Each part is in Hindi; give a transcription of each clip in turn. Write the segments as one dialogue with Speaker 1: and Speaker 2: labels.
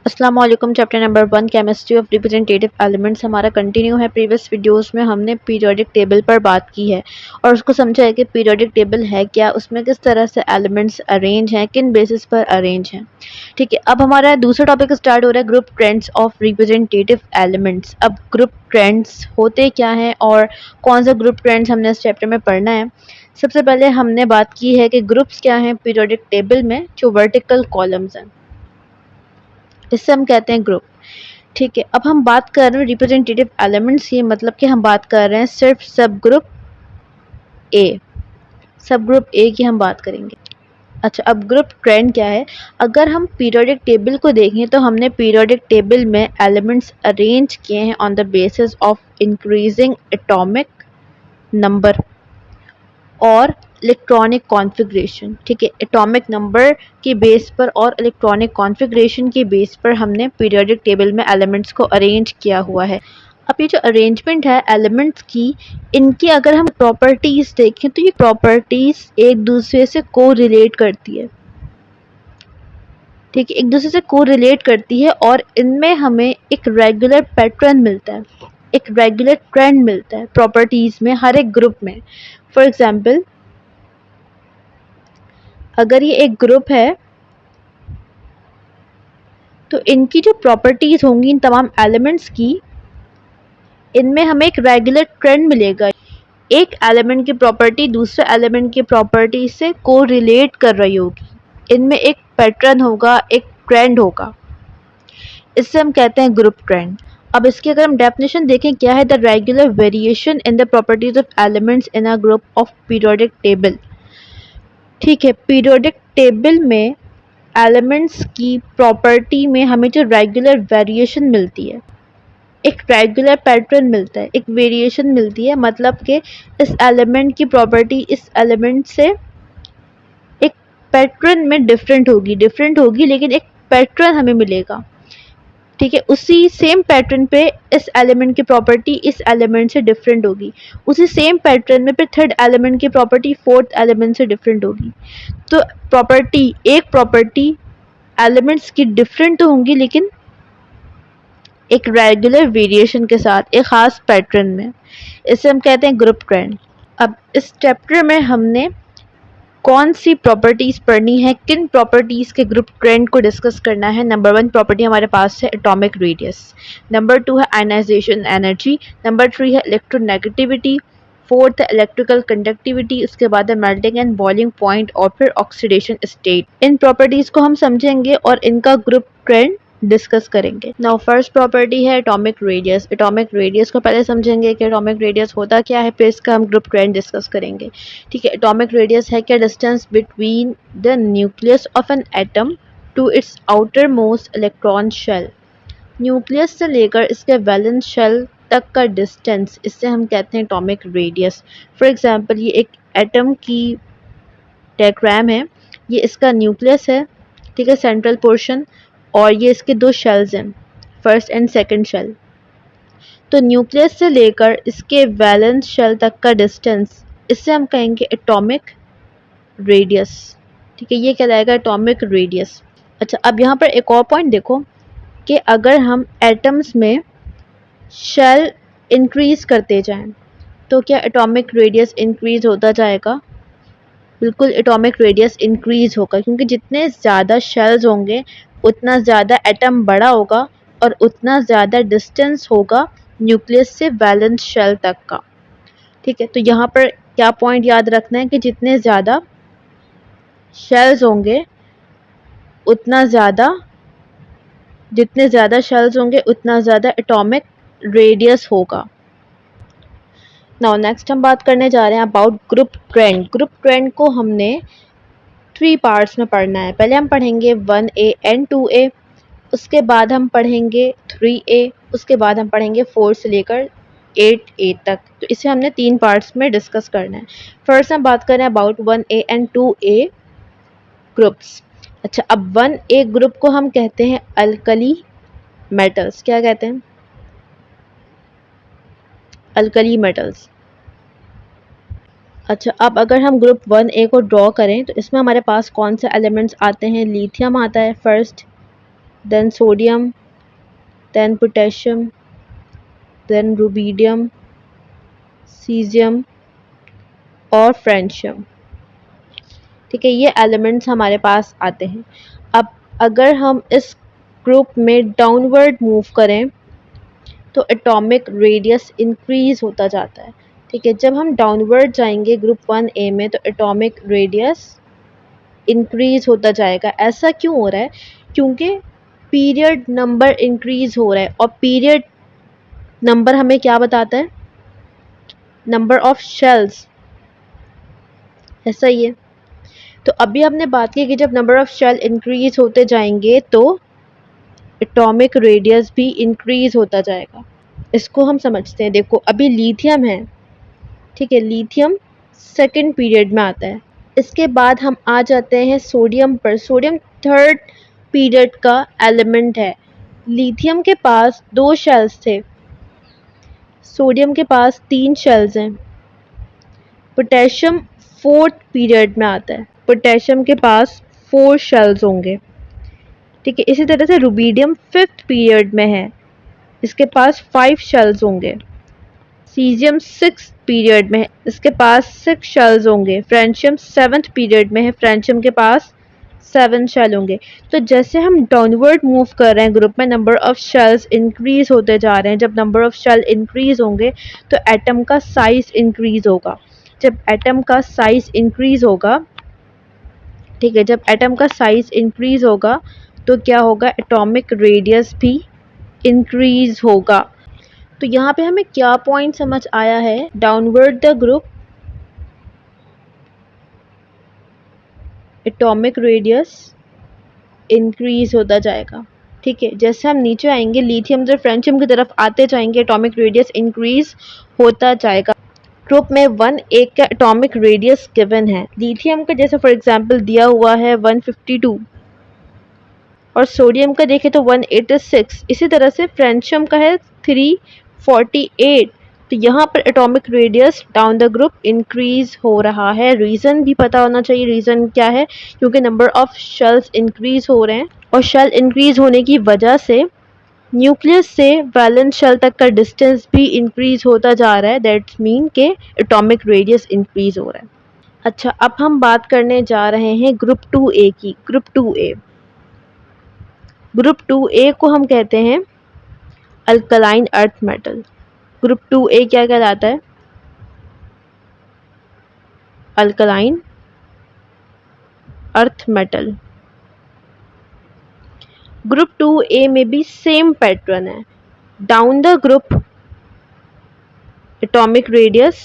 Speaker 1: अस्सलाम वालेकुम। Chapter number 1 chemistry of representative elements हमारा कंटिन्यू है। प्रीवियस वीडियोस में हमने पीरियोडिक टेबल पर बात की है और उसको समझा है कि पीरियोडिक टेबल है क्या, उसमें किस तरह से एलिमेंट्स अरेंज हैं, किन बेसिस पर अरेंज हैं। ठीक है, अब हमारा दूसरा टॉपिक स्टार्ट हो रहा है, group trends of representative elements. अब ग्रुप ट्रेंड्स होते क्या हैं और कौन सा ग्रुप ट्रेंड्स हमने इस चैप्टर में पढ़ना है। सबसे पहले हमने बात की है कि ग्रुप्स क्या हैं पीरियोडिक टेबल में, जो वर्टिकल कॉलम्स हैं, इससे हम कहते हैं ग्रुप। ठीक है, अब हम बात कर रहे हैं रिप्रेजेंटेटिव एलिमेंट्स की, मतलब कि हम बात कर रहे हैं सिर्फ सब ग्रुप ए, सब ग्रुप ए की हम बात करेंगे। अच्छा, अब ग्रुप ट्रेंड क्या है। अगर हम पीरियोडिक टेबल को देखें तो हमने पीरियोडिक टेबल में एलिमेंट्स अरेंज किए हैं on the basis of increasing atomic number और इलेक्ट्रॉनिक कॉन्फ़िगरेशन। ठीक है, एटॉमिक नंबर के बेस पर और इलेक्ट्रॉनिक कॉन्फ़िगरेशन के बेस पर हमने पीरियोडिक टेबल में एलिमेंट्स को अरेंज किया हुआ है। अब ये जो अरेंजमेंट है एलिमेंट्स की, इनकी अगर हम प्रॉपर्टीज़ देखें तो ये प्रॉपर्टीज़ एक दूसरे से को रिलेट करती है। ठीक है, एक दूसरे से को रिलेट करती है और इनमें हमें एक रेगुलर पैटर्न मिलता है, एक रेगुलर ट्रेंड मिलता है प्रॉपर्टीज़ में, हर एक ग्रुप में। फॉर एग्जाम्पल, अगर ये एक ग्रुप है तो इनकी जो प्रॉपर्टीज़ होंगी इन तमाम एलिमेंट्स की, इनमें हमें एक रेगुलर ट्रेंड मिलेगा। एक एलिमेंट की प्रॉपर्टी दूसरे एलिमेंट की प्रॉपर्टी से को रिलेट कर रही होगी, इनमें एक पैटर्न होगा, एक ट्रेंड होगा। इससे हम कहते हैं ग्रुप ट्रेंड। अब इसकी अगर हम डेफिनेशन देखें, क्या है, the regular variation in the properties of elements in a group of periodic table. ठीक है, पीरियोडिक टेबल में एलिमेंट्स की प्रॉपर्टी में हमें जो रेगुलर वेरिएशन मिलती है, एक रेगुलर पैटर्न मिलता है, एक वेरिएशन मिलती है, मतलब कि इस एलिमेंट की प्रॉपर्टी इस एलिमेंट से एक पैटर्न में डिफरेंट होगी लेकिन एक पैटर्न हमें मिलेगा। ठीक है, उसी सेम पैटर्न पे इस एलिमेंट की प्रॉपर्टी इस एलिमेंट से डिफरेंट होगी, उसी सेम पैटर्न में फिर थर्ड एलिमेंट की प्रॉपर्टी फोर्थ एलिमेंट से डिफरेंट होगी। तो एक प्रॉपर्टी एलिमेंट्स की डिफरेंट तो होंगी लेकिन एक रेगुलर वेरिएशन के साथ, एक ख़ास पैटर्न में। इसे हम कहते हैं ग्रुप ट्रेंड। अब इस चैप्टर में हमने कौन सी प्रॉपर्टीज़ पढ़नी है, किन प्रॉपर्टीज़ के ग्रुप ट्रेंड को डिस्कस करना है। नंबर 1 प्रॉपर्टी हमारे पास है एटॉमिक रेडियस, नंबर 2 है आयनाइजेशन एनर्जी, नंबर 3 है इलेक्ट्रोनेगेटिविटी, फोर्थ है इलेक्ट्रिकल कंडक्टिविटी, उसके बाद है मेल्टिंग एंड बॉइलिंग पॉइंट और फिर ऑक्सीडेशन स्टेट। इन प्रॉपर्टीज़ को हम समझेंगे और इनका ग्रुप ट्रेंड डिस्कस करेंगे। नाउ फर्स्ट प्रॉपर्टी है एटॉमिक रेडियस। एटॉमिक रेडियस को पहले समझेंगे कि एटॉमिक रेडियस होता क्या है, फिर इसका हम ग्रुप ट्रेंड डिस्कस करेंगे। ठीक है, एटॉमिक रेडियस है क्या, distance between the nucleus of an atom to its outermost electron shell. Nucleus से लेकर इसके वैलेंस शेल तक का डिस्टेंस, इससे हम कहते हैं एटॉमिक रेडियस। फॉर एग्जांपल, ये एक एटम की डायग्राम है, ये इसका न्यूक्लियस है, ठीक है, सेंट्रल पोर्शन, और ये इसके दो शेल्स हैं, फर्स्ट एंड सेकंड शेल। तो न्यूक्लियस से लेकर इसके वैलेंस शेल तक का डिस्टेंस, इससे हम कहेंगे एटॉमिक रेडियस। ठीक है, ये कहलाएगा एटॉमिक रेडियस। अच्छा, अब यहाँ पर एक और पॉइंट देखो कि अगर हम एटम्स में शेल इंक्रीज करते जाएं तो क्या एटॉमिक रेडियस इंक्रीज होता जाएगा। बिल्कुल, एटॉमिक रेडियस इंक्रीज होगा, क्योंकि जितने ज़्यादा शेल्स होंगे उतना ज़्यादा एटम बड़ा होगा और उतना ज़्यादा डिस्टेंस होगा न्यूक्लियस से वैलेंस शेल तक का। ठीक है, तो यहाँ पर क्या पॉइंट याद रखना है कि जितने ज़्यादा शेल्स होंगे उतना ज़्यादा जितने ज़्यादा शेल्स होंगे उतना ज़्यादा एटॉमिक रेडियस होगा। नाउ नेक्स्ट हम बात करने जा रहे हैं about group trend. Group trend को हमने 3 पार्ट्स में पढ़ना है। पहले हम पढ़ेंगे 1A एंड 2A, उसके बाद हम पढ़ेंगे 3A, उसके बाद हम पढ़ेंगे 4 से लेकर 8A तक। तो इसे हमने 3 पार्ट्स में डिस्कस करना है। फर्स्ट हम बात करें about 1A and 2A groups. अच्छा, अब 1A ग्रुप को हम कहते हैं अल्कली मेटल्स। क्या कहते हैं, अल्कली मेटल्स। अच्छा, अब अगर हम ग्रुप 1A को ड्रॉ करें तो इसमें हमारे पास कौन से एलिमेंट्स आते हैं, लिथियम आता है first, then sodium, then potassium, then rubidium, cesium और फ्रेंशियम। ठीक है, ये एलिमेंट्स हमारे पास आते हैं। अब अगर हम इस ग्रुप में डाउनवर्ड मूव करें तो एटॉमिक रेडियस इंक्रीज होता जाता है। ठीक है, जब हम डाउनवर्ड जाएंगे ग्रुप 1A में तो एटॉमिक रेडियस इंक्रीज होता जाएगा। ऐसा क्यों हो रहा है? क्योंकि पीरियड नंबर इंक्रीज हो रहा है और पीरियड नंबर हमें क्या बताता है? Number of shells. ऐसा ही है। तो अभी हमने बात की कि जब नंबर ऑफ शेल इंक्रीज होते जाएंगे तो एटॉमिक रेडियस भी इंक्रीज होता जाएगा। इसको हम समझते हैं। देखो अभी लिथियम है, ठीक है, लिथियम सेकंड पीरियड में आता है। इसके बाद हम आ जाते हैं सोडियम पर। सोडियम थर्ड पीरियड का एलिमेंट है। लिथियम के पास 2 शेल्स थे, सोडियम के पास 3 शेल्स हैं। पोटेशियम फोर्थ पीरियड में आता है, पोटेशियम के पास 4 शेल्स होंगे। ठीक है, इसी तरह से रुबिडियम फिफ्थ पीरियड में है, इसके पास 5 शेल्स होंगे। सीजियम 6th पीरियड में है, इसके पास 6 शेल्स होंगे। फ्रेंशियम 7th पीरियड में है, फ्रेंशियम के पास 7 शेल होंगे। तो जैसे हम डाउनवर्ड मूव कर रहे हैं ग्रुप में, नंबर ऑफ शेल्स इंक्रीज होते जा रहे हैं। जब नंबर ऑफ शेल इंक्रीज होंगे तो एटम का साइज इंक्रीज होगा। जब एटम का साइज इंक्रीज होगा, ठीक है, जब एटम का साइज इंक्रीज होगा तो क्या होगा? एटॉमिक रेडियस भी इंक्रीज होगा। तो यहाँ पे हमें क्या पॉइंट समझ आया है? Downward the group atomic radius increase होता जाएगा। ठीक है, जैसे हम नीचे आएंगे लिथियम से फ्रेंशियम की तरफ आते जाएंगे, एटॉमिक रेडियस इंक्रीज होता जाएगा। ग्रुप में 1A का एटॉमिक रेडियस गिवन है। लिथियम का जैसे फॉर एग्जांपल दिया हुआ है 152 और सोडियम का देखें तो 186। इसी तरह से फ्रेंशियम का है 348। तो यहाँ पर atomic radius down the group increase हो रहा है। रीज़न भी पता होना चाहिए। रीज़न क्या है? क्योंकि नंबर ऑफ शेल्स इंक्रीज हो रहे हैं और शेल इंक्रीज होने की वजह से न्यूक्लियस से वैलेंस शेल तक का डिस्टेंस भी इंक्रीज होता जा रहा है। दैट्स मीन के एटॉमिक रेडियस इंक्रीज हो रहा है। अच्छा, अब हम बात करने जा रहे हैं ग्रुप 2A की। ग्रुप 2A, ग्रुप 2A को हम कहते हैं alkaline earth metal. Group 2A क्या कहलाता है? Alkaline earth metal. Group 2A में भी सेम पैटर्न है। Down the group atomic radius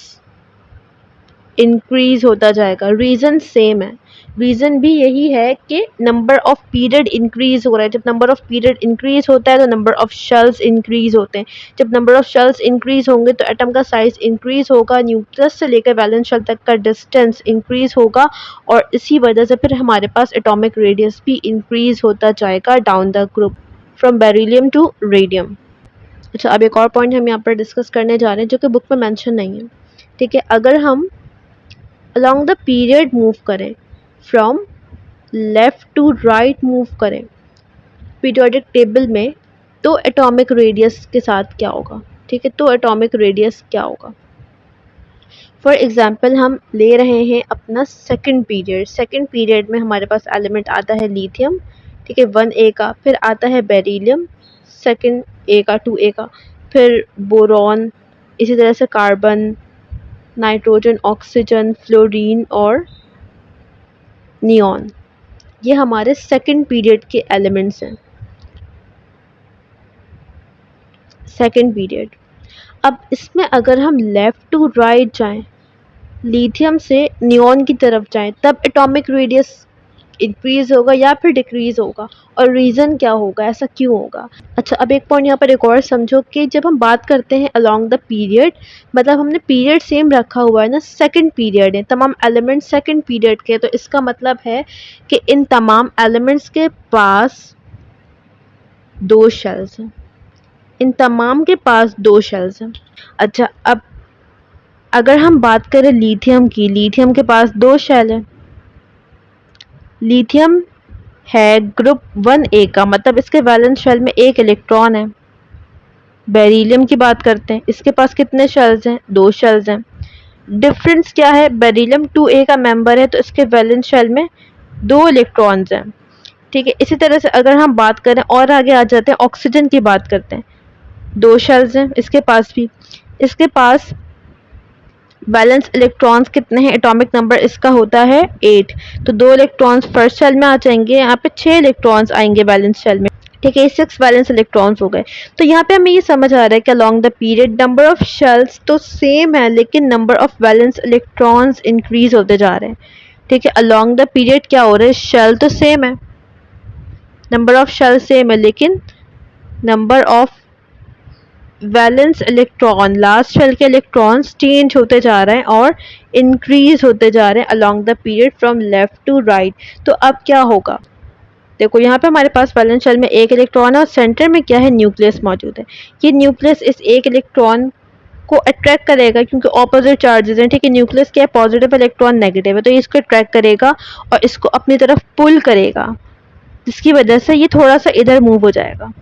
Speaker 1: increase होता जाएगा। रीज़न सेम है। रीज़न भी यही है कि नंबर ऑफ पीरियड इंक्रीज हो रहा है। जब नंबर ऑफ पीरियड इंक्रीज होता है तो नंबर ऑफ शेल्स इंक्रीज होते हैं। जब नंबर ऑफ शेल्स इंक्रीज होंगे तो एटम का साइज इंक्रीज होगा, न्यूक्लियस से लेकर वैलेंस शेल तक का डिस्टेंस इंक्रीज होगा और इसी वजह से फिर हमारे पास एटॉमिक रेडियस भी इंक्रीज होता जाएगा down the group from beryllium to radium. अच्छा, अब एक और पॉइंट हम यहाँ पर डिस्कस करने जा रहे हैं जो कि बुक में मेंशन नहीं है। ठीक है, अगर हम along the period मूव करें, from left to right move करें पीरियोडिक टेबल में, तो एटॉमिक रेडियस के साथ क्या होगा? ठीक है, तो एटॉमिक रेडियस क्या होगा? फॉर एग्जांपल हम ले रहे हैं अपना सेकंड पीरियड। सेकंड पीरियड में हमारे पास एलिमेंट आता है लिथियम, ठीक है, 1A का। फिर आता है बेरिलियम, सेकंड A का, 2A का। फिर बोरॉन, इसी तरह से कार्बन, नाइट्रोजन, ऑक्सीजन, फ्लोरीन और नियॉन। ये हमारे सेकंड पीरियड के एलिमेंट्स हैं। Second period. अब इसमें अगर हम लेफ्ट टू राइट जाएं, लिथियम से नियॉन की तरफ जाएं, तब एटॉमिक रेडियस इंक्रीज होगा या फिर डिक्रीज होगा? और रीज़न क्या होगा? ऐसा क्यों होगा? अच्छा, अब एक पॉइंट यहाँ पर एक और समझो कि जब हम बात करते हैं अलोंग द पीरियड, मतलब हमने पीरियड सेम रखा हुआ है ना, सेकंड पीरियड है, तमाम एलिमेंट सेकंड पीरियड के। तो इसका मतलब है कि इन तमाम एलिमेंट्स के पास 2 शेल्स हैं। इन तमाम के पास 2 शेल्स हैं। अच्छा, अब अगर हम बात करें लिथियम की, लिथियम के पास 2 शेल है। लिथियम है ग्रुप 1A का, मतलब इसके वैलेंस शेल में एक इलेक्ट्रॉन है। बेरिलियम की बात करते हैं, इसके पास कितने शेल्स हैं? 2 शेल्स हैं। डिफरेंस क्या है? बेरिलियम 2A का मेंबर है तो इसके वैलेंस शेल में 2 इलेक्ट्रॉन्स हैं। ठीक है, इसी तरह से अगर हम बात करें और आगे आ जाते हैं, ऑक्सीजन की बात करते हैं। 2 शेल्स हैं इसके पास भी। इसके पास बैलेंस इलेक्ट्रॉन्स कितने हैं? एटॉमिक नंबर इसका होता है 8। तो 2 इलेक्ट्रॉन्स फर्स्ट शेल में आ जाएंगे, यहाँ पे 6 इलेक्ट्रॉन्स आएंगे बैलेंस शेल में। ठीक है, 6 बैलेंस इलेक्ट्रॉन्स हो गए। तो यहाँ पे हमें ये समझ आ रहा है कि along the period number of shells तो सेम है, लेकिन number of balance electrons increase होते जा रहे हैं। ठीक है, अलोंग द पीरियड क्या हो रहा है? शेल तो सेम है, नंबर ऑफ शेल सेम है, लेकिन number of valence electron, last shell के इलेक्ट्रॉन्स चेंज होते जा रहे हैं और इंक्रीज होते जा रहे हैं along the period from left to right. तो अब क्या होगा? देखो यहाँ पे हमारे पास वैलेंस शेल में एक इलेक्ट्रॉन है और सेंटर में क्या है? न्यूक्लियस मौजूद है। ये न्यूक्लियस इस एक इलेक्ट्रॉन को अट्रैक्ट करेगा क्योंकि ऑपोजिट चार्जेस हैं। ठीक है, न्यूक्लियस क्या है? पॉजिटिव इलेक्ट्रॉन नेगेटिव है, तो ये इसको अट्रैक्ट करेगा और इसको अपनी तरफ पुल करेगा, जिसकी वजह से ये थोड़ा सा इधर मूव हो जाएगा,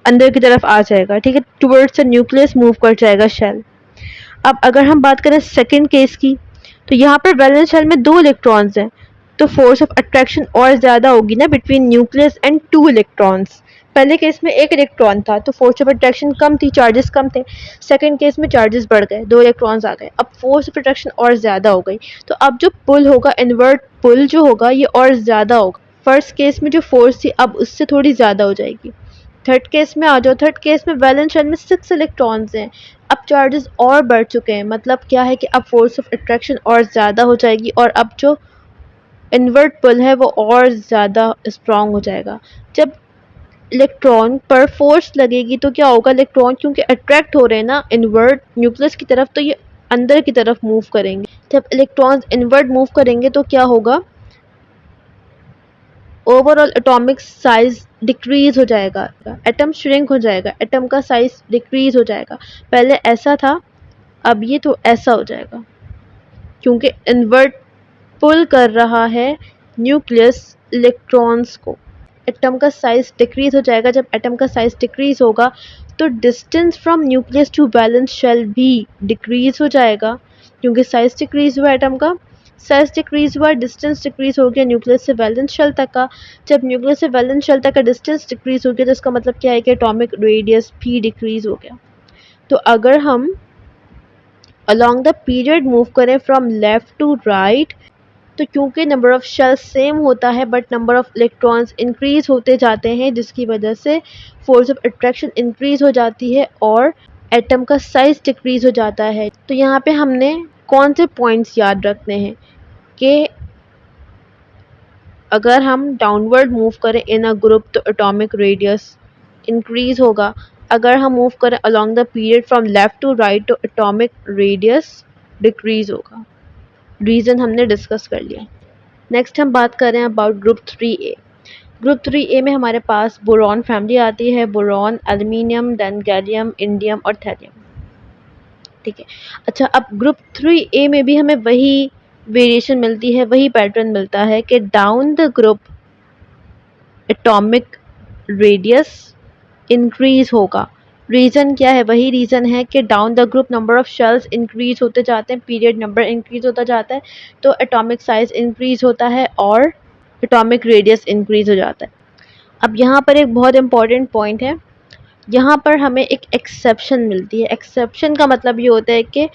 Speaker 1: अंदर की तरफ आ जाएगा। ठीक है, टुवर्ड्स द न्यूक्लियस मूव कर जाएगा शेल। अब अगर हम बात करें सेकंड केस की, तो यहाँ पर वैलेंस शेल में 2 इलेक्ट्रॉन्स हैं, तो फोर्स ऑफ अट्रैक्शन और ज़्यादा होगी ना बिटवीन न्यूक्लियस एंड 2 इलेक्ट्रॉन्स। पहले केस में एक इलेक्ट्रॉन था तो फोर्स ऑफ अट्रैक्शन कम थी, चार्जेस कम थे। सेकंड केस में चार्जेस बढ़ गए, 2 इलेक्ट्रॉन्स आ गए, अब फोर्स ऑफ अट्रैक्शन और ज़्यादा हो गई। तो अब जो पुल होगा, इनवर्ट पुल जो होगा, ये और ज़्यादा होगा। फर्स्ट केस में जो फोर्स थी अब उससे थोड़ी ज़्यादा हो जाएगी। थर्ड केस में आ जाओ, थर्ड केस में वैलेंस शेल में 6 इलेक्ट्रॉन्स हैं, अब चार्जेस और बढ़ चुके हैं। मतलब क्या है कि अब फोर्स ऑफ अट्रैक्शन और ज़्यादा हो जाएगी और अब जो इन्वर्ट पुल है वो और ज़्यादा स्ट्रांग हो जाएगा। जब इलेक्ट्रॉन पर फोर्स लगेगी तो क्या होगा? इलेक्ट्रॉन क्योंकि अट्रैक्ट हो रहे हैं ना इन्वर्ट न्यूक्लियस की तरफ, तो ये अंदर की तरफ मूव करेंगे। जब इलेक्ट्रॉन्स इन्वर्ट मूव करेंगे तो क्या होगा? ओवरऑल एटॉमिक साइज डिक्रीज हो जाएगा, एटम श्रिंक हो जाएगा, एटम का साइज डिक्रीज हो जाएगा। पहले ऐसा था, अब ये तो ऐसा हो जाएगा, क्योंकि इन्वर्ट पुल कर रहा है न्यूक्लियस इलेक्ट्रॉन्स को। एटम का साइज डिक्रीज हो जाएगा। जब एटम का साइज डिक्रीज होगा तो distance from nucleus to valence shell भी डिक्रीज हो जाएगा, क्योंकि साइज डिक्रीज हुआ एटम का, साइज डिक्रीज हुआ, डिस्टेंस डिक्रीज हो गया न्यूक्लियस से वैलेंस शेल तक का। जब न्यूक्लियस से वैलेंस शेल तक का डिस्टेंस डिक्रीज हो गया तो इसका मतलब क्या है कि एटॉमिक रेडियस भी डिक्रीज हो गया। तो अगर हम अलोंग द पीरियड मूव करें फ्रॉम लेफ्ट टू राइट, तो क्योंकि नंबर ऑफ शेल्स सेम होता है but number of electrons increase होते जाते हैं, जिसकी वजह से फोर्स ऑफ अट्रैक्शन इंक्रीज हो जाती है और एटम का साइज डिक्रीज हो जाता है। तो यहाँ पे हमने कौन से पॉइंट्स याद रखने हैं कि अगर हम डाउनवर्ड मूव करें इन अ ग्रुप तो एटॉमिक रेडियस इंक्रीज होगा, अगर हम मूव करें along the period from left to right तो एटॉमिक रेडियस डिक्रीज होगा। रीज़न हमने डिस्कस कर लिया। नेक्स्ट हम बात कर रहे हैं about group 3A। Group 3A में हमारे पास बोरॉन फैमिली आती है, boron, aluminium, then gallium, indium और थैलियम। ठीक है, अच्छा अब ग्रुप 3A में भी हमें वही वेरिएशन मिलती है, वही पैटर्न मिलता है कि down the group atomic radius increase होगा। रीज़न क्या है? वही रीज़न है कि down the group number of shells increase होते जाते हैं, पीरियड नंबर इंक्रीज होता जाता है, तो एटॉमिक साइज इंक्रीज होता है और एटॉमिक रेडियस इंक्रीज हो जाता है। अब यहाँ पर एक बहुत इंपॉर्टेंट पॉइंट है, यहाँ पर हमें एक एक्सेप्शन मिलती है। एक्सेप्शन का मतलब ये होता है कि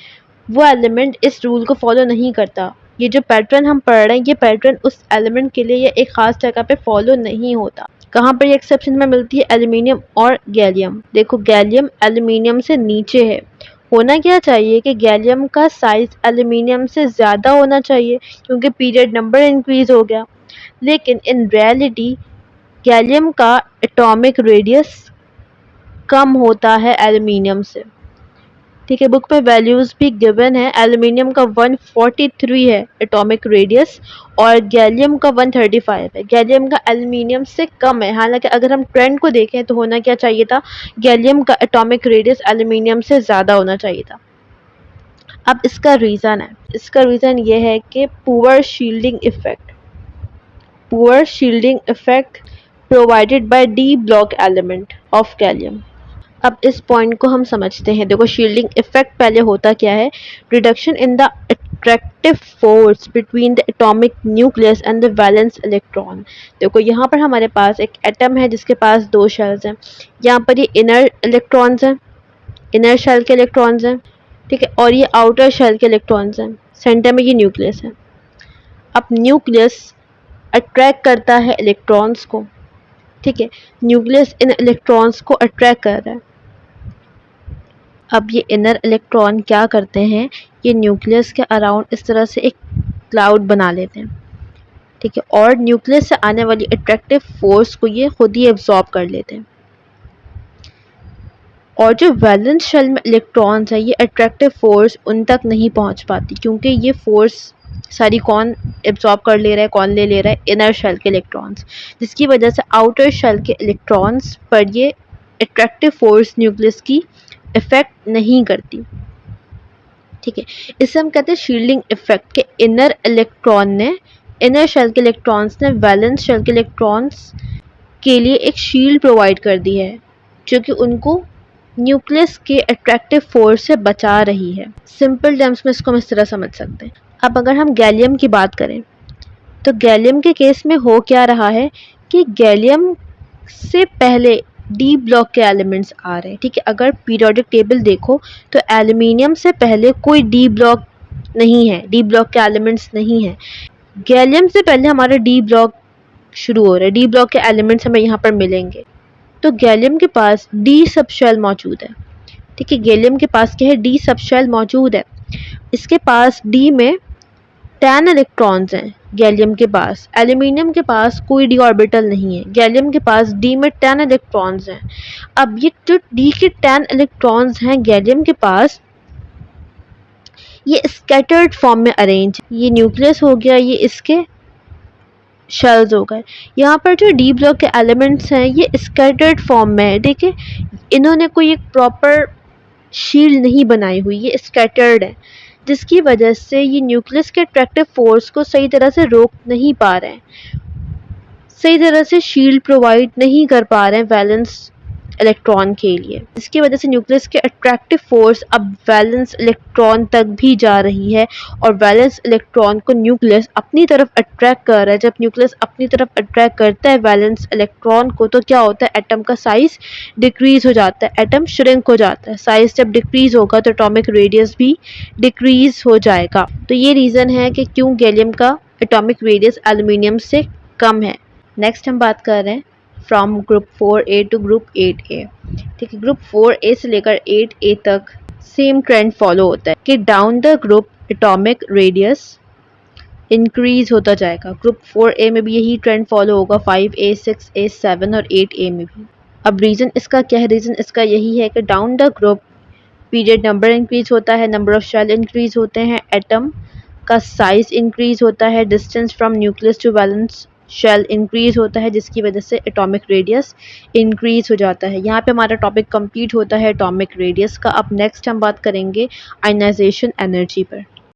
Speaker 1: वो एलिमेंट इस रूल को फॉलो नहीं करता। ये जो पैटर्न हम पढ़ रहे हैं ये पैटर्न उस एलिमेंट के लिए या एक ख़ास जगह पे फॉलो नहीं होता। कहाँ पर ये एक्सेप्शन में मिलती है? एल्युमिनियम और गैलियम। देखो गैलियम एल्युमिनियम से नीचे है, होना क्या चाहिए कि गैलियम का साइज एल्युमिनियम से ज़्यादा होना चाहिए क्योंकि पीरियड नंबर इंक्रीज हो गया, लेकिन इन रियलिटी गैलियम का एटॉमिक रेडियस कम होता है एल्युमिनियम से। ठीक है, बुक में वैल्यूज़ भी गिवन है। एल्युमिनियम का 143 है एटॉमिक रेडियस और गैलियम का 135 है। गैलियम का एल्युमिनियम से कम है, हालांकि अगर हम ट्रेंड को देखें तो होना क्या चाहिए था? गैलियम का एटॉमिक रेडियस एल्युमिनियम से ज़्यादा होना चाहिए था। अब इसका रीज़न है, इसका रीज़न ये है कि poor shielding effect. Poor shielding effect provided by D block element of gallium. अब इस पॉइंट को हम समझते हैं। देखो शील्डिंग इफेक्ट पहले होता क्या है, reduction in the attractive force between the atomic nucleus and the valence electron. देखो यहाँ पर हमारे पास एक एटम है जिसके पास दो शेल्स हैं, यहाँ पर ये इनर इलेक्ट्रॉन्स हैं, इनर शेल के इलेक्ट्रॉन्स हैं, ठीक है, और ये आउटर शेल के इलेक्ट्रॉन्स हैं, सेंटर में ये न्यूक्लियस है। अब न्यूक्लियस अट्रैक्ट करता है इलेक्ट्रॉन्स को, ठीक है, न्यूक्लियस इन इलेक्ट्रॉन्स को अट्रैक्ट कर रहा है। अब ये इनर इलेक्ट्रॉन क्या करते हैं, ये न्यूक्लियस के अराउंड इस तरह से एक क्लाउड बना लेते हैं, ठीक है, और न्यूक्लियस से आने वाली अट्रैक्टिव फोर्स को ये खुद ही एब्जॉर्ब कर लेते हैं। और जो वैलेंस शेल में इलेक्ट्रॉन्स है, ये अट्रैक्टिव फोर्स उन तक नहीं पहुंच पाती, क्योंकि ये फोर्स सारी कौन एब्जॉर्ब कर ले रहा है, कौन ले रहा है, इनर शेल के इलेक्ट्रॉन्स, जिसकी वजह से आउटर शेल के इलेक्ट्रॉन्स पर ये अट्रैक्टिव फोर्स न्यूक्लियस की इफेक्ट नहीं करती, ठीक है। इसे हम कहते हैं शील्डिंग इफेक्ट के इनर इलेक्ट्रॉन ने, इनर शेल के इलेक्ट्रॉन्स ने वैलेंस शेल के इलेक्ट्रॉन्स के लिए एक शील्ड प्रोवाइड कर दी है, जो कि उनको न्यूक्लियस के अट्रैक्टिव फोर्स से बचा रही है। सिंपल टर्म्स में इसको हम इस तरह समझ सकते हैं। अब अगर हम गैलियम की बात करें, तो गैलियम के केस में हो क्या रहा है कि गैलियम से पहले डी ब्लॉक के एलिमेंट्स आ रहे हैं, ठीक है। अगर पीरियोडिक टेबल देखो तो एल्यूमिनियम से पहले कोई डी ब्लॉक नहीं है, डी ब्लॉक के एलिमेंट्स नहीं है। गैलियम से पहले हमारा डी ब्लॉक शुरू हो रहा है, डी ब्लॉक के एलिमेंट्स हमें यहाँ पर मिलेंगे। तो गैलियम के पास डी सबशेल मौजूद है, ठीक है, गैलियम के पास क्या है, डी सबशेल मौजूद है। इसके पास डी में 10 इलेक्ट्रॉन्स हैं गैलियम के पास, एल्यूमिनियम के पास कोई डी ऑर्बिटल नहीं है, गैलियम के पास डी में 10 इलेक्ट्रॉन्स हैं। अब ये जो डी के 10 इलेक्ट्रॉन्स हैं गैलियम के पास, ये स्कैटर्ड फॉर्म में अरेंज, ये न्यूक्लियस हो गया, ये इसके शेल्स हो गए। यहाँ पर जो डी ब्लॉक के एलिमेंट्स हैं ये स्कैटर्ड फॉर्म में है, ठीक है, इन्होंने कोई एक प्रॉपर शील्ड नहीं बनाई हुई, ये स्कैटर्ड है, जिसकी वजह से ये न्यूक्लियस के अट्रैक्टिव फोर्स को सही तरह से रोक नहीं पा रहे हैं, सही तरह से शील्ड प्रोवाइड नहीं कर पा रहे हैं वैलेंस इलेक्ट्रॉन के लिए, जिसकी वजह से न्यूक्लियस के अट्रैक्टिव फोर्स अब वैलेंस इलेक्ट्रॉन तक भी जा रही है, और वैलेंस इलेक्ट्रॉन को न्यूक्लियस अपनी तरफ अट्रैक्ट कर रहा है। जब न्यूक्लियस अपनी तरफ अट्रैक्ट करता है वैलेंस इलेक्ट्रॉन को, तो क्या होता है, एटम का साइज डिक्रीज हो जाता है, एटम श्रिंक हो जाता है। साइज जब डिक्रीज होगा तो एटॉमिक रेडियस भी डिक्रीज हो जाएगा। तो ये रीज़न है कि क्यों गैलियम का एटॉमिक रेडियस एल्यूमिनियम से कम है। नेक्स्ट हम बात कर रहे हैं from group 4A to group 8A, ठीक है। ग्रुप 4A से लेकर 8A तक सेम ट्रेंड फॉलो होता है कि down the group atomic radius increase होता जाएगा। ग्रुप 4A में भी यही ट्रेंड फॉलो होगा, 5A, 6A, 7 और 8A में भी। अब रीज़न इसका क्या है, रीज़न इसका यही है कि down the group period number increase होता है, नंबर ऑफ शेल इंक्रीज होते हैं, एटम का साइज इंक्रीज होता है, distance from nucleus to valence shell increase होता है, जिसकी वजह से एटॉमिक रेडियस इंक्रीज हो जाता है। यहाँ पे हमारा टॉपिक कंप्लीट होता है एटॉमिक रेडियस का। अब नेक्स्ट हम बात करेंगे आयनाइजेशन एनर्जी पर।